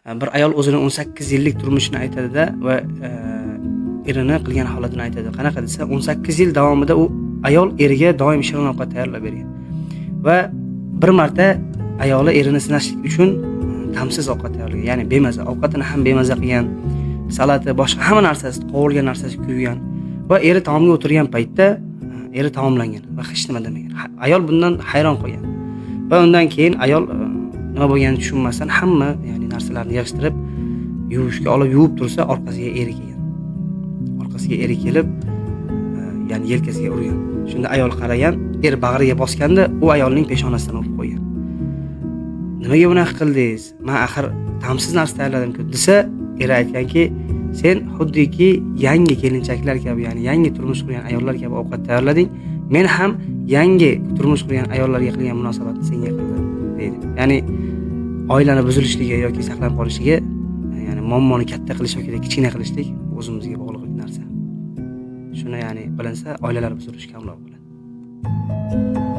Bir ayol o'zini 18 yillik turmushini aytadi-da va erini qilgan holatini aytadi. Qanaqa desa, 18 yil davomida u ayol eriga doim shirin ovqat tayyorlab bergan. Va bir marta ayoli erini sinashlik uchun ta'msiz ovqat tayyorlagan. Ya'ni bemaza, ovqatini ham bemaza qilgan, salati, boshqa hamma narsasi, qovurilgan narsasi kuygan va eri taomga o'tirgan paytda eri taomlangan va hech nima demagan. Ayol bundan hayron qolgan. Va undan keyin ayol nima bo'lganini tushunmasdan hamma, ya'ni narsalarni yig'ishtirib, yuvishga olib yuvib tursa, orqasiga eri kelgan. Orqasiga eri kelib, ya'ni yelkasiga urgan. Shunda ayol qaragan, er bag'riga bosganda, u ayolning peshonasidan urib qo'ygan. Nimaga bunaqa qildingiz? Men axir ta'msiz narsa tayyorladim-ku desa, eri aytganki, sen xuddiki yangi kelinchaklar kabi, ya'ni yangi turmush qurgan ayollar kabi ovqat tayyorlading. Men ham yangi turmush qurgan ayollarga qilgan munosabatni senga qildim, deydi. Ya'ni oilani buzilishligi yoki saqlanib qolishiga, ya'ni muammoni katta qilish yoki kichkina qilishlik o'zimizga bog'liq narsa. Shuni ya'ni bilinsa, oilalar buzilishi kamroq bo'ladi.